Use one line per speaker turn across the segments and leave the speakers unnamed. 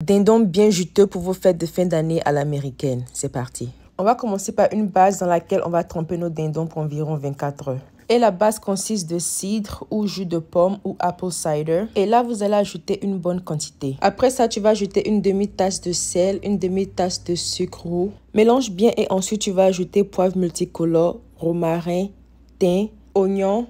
Dindon bien juteux pour vos fêtes de fin d'année à l'américaine. C'est parti. On va commencer par une base dans laquelle on va tremper nos dindons pour environ 24 heures. Et la base consiste de cidre ou jus de pomme ou apple cider. Et là, vous allez ajouter une bonne quantité. Après ça, tu vas ajouter une demi-tasse de sel, une demi-tasse de sucre roux. Mélange bien et ensuite, tu vas ajouter poivre multicolore, romarin, thym, oignon,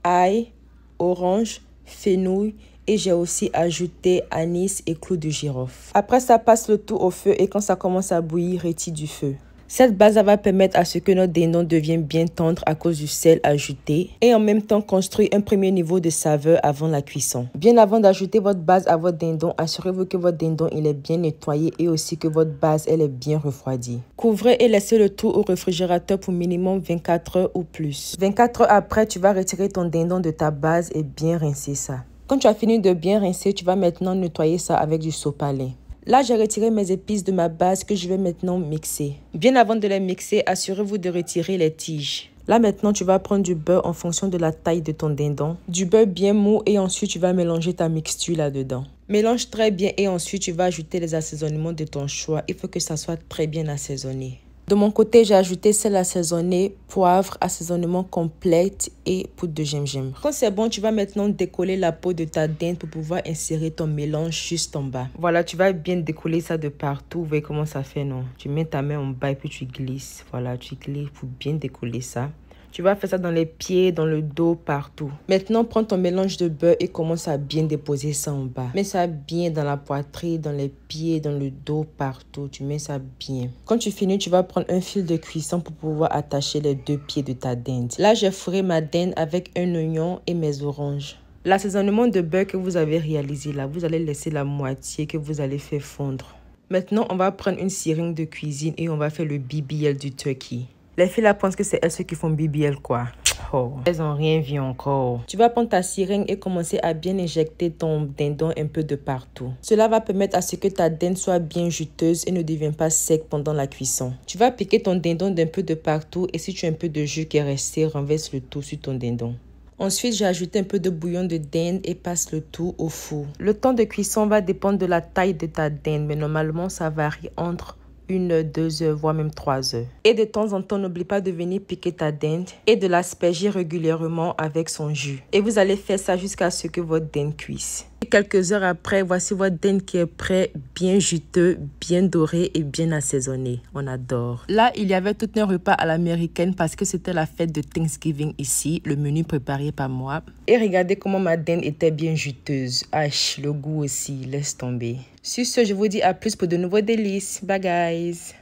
ail, orange, fenouil. Et j'ai aussi ajouté anis et clous de girofle. Après ça, passe le tout au feu et quand ça commence à bouillir, retire du feu. Cette base va permettre à ce que notre dindon devienne bien tendre à cause du sel ajouté et en même temps construire un premier niveau de saveur avant la cuisson. Bien avant d'ajouter votre base à votre dindon, assurez-vous que votre dindon il est bien nettoyé et aussi que votre base elle est bien refroidie. Couvrez et laissez le tout au réfrigérateur pour minimum 24 heures ou plus. 24 heures après, tu vas retirer ton dindon de ta base et bien rincer ça. Quand tu as fini de bien rincer, tu vas maintenant nettoyer ça avec du sopalin. Là, j'ai retiré mes épices de ma base que je vais maintenant mixer. Bien avant de les mixer, assurez-vous de retirer les tiges. Là, maintenant, tu vas prendre du beurre en fonction de la taille de ton dindon. Du beurre bien mou et ensuite, tu vas mélanger ta mixture là-dedans. Mélange très bien et ensuite, tu vas ajouter les assaisonnements de ton choix. Il faut que ça soit très bien assaisonné. De mon côté, j'ai ajouté sel assaisonné, poivre, assaisonnement complète et poudre de gingembre. Quand c'est bon, tu vas maintenant décoller la peau de ta dinde pour pouvoir insérer ton mélange juste en bas. Voilà, tu vas bien décoller ça de partout. Vous voyez comment ça fait, non? Tu mets ta main en bas et puis tu glisses. Voilà, tu glisses pour bien décoller ça. Tu vas faire ça dans les pieds, dans le dos, partout. Maintenant, prends ton mélange de beurre et commence à bien déposer ça en bas. Mets ça bien dans la poitrine, dans les pieds, dans le dos, partout. Tu mets ça bien. Quand tu finis, tu vas prendre un fil de cuisson pour pouvoir attacher les deux pieds de ta dinde. Là, j'ai fourré ma dinde avec un oignon et mes oranges. L'assaisonnement de beurre que vous avez réalisé là, vous allez laisser la moitié que vous allez faire fondre. Maintenant, on va prendre une seringue de cuisine et on va faire le BBL du turkey. Les filles là pensent que c'est elles ceux qui font BBL quoi. Oh, elles n'ont rien vu encore. Tu vas prendre ta seringue et commencer à bien injecter ton dindon un peu de partout. Cela va permettre à ce que ta dinde soit bien juteuse et ne devienne pas sec pendant la cuisson. Tu vas piquer ton dindon d'un peu de partout et si tu as un peu de jus qui est resté, renverse le tout sur ton dindon. Ensuite, j'ai ajouté un peu de bouillon de dinde et passe le tout au four. Le temps de cuisson va dépendre de la taille de ta dinde, mais normalement, ça varie entre 1, 2 heures, voire même 3 heures. Et de temps en temps, n'oublie pas de venir piquer ta dinde et de l'asperger régulièrement avec son jus. Et vous allez faire ça jusqu'à ce que votre dinde cuise. Et quelques heures après, voici votre dinde qui est prêt, bien juteux, bien doré et bien assaisonné. On adore. Là, il y avait tout un repas à l'américaine parce que c'était la fête de Thanksgiving ici, le menu préparé par moi. Et regardez comment ma dinde était bien juteuse. Ah, le goût aussi, laisse tomber. Sur ce, je vous dis à plus pour de nouveaux délices. Bye guys!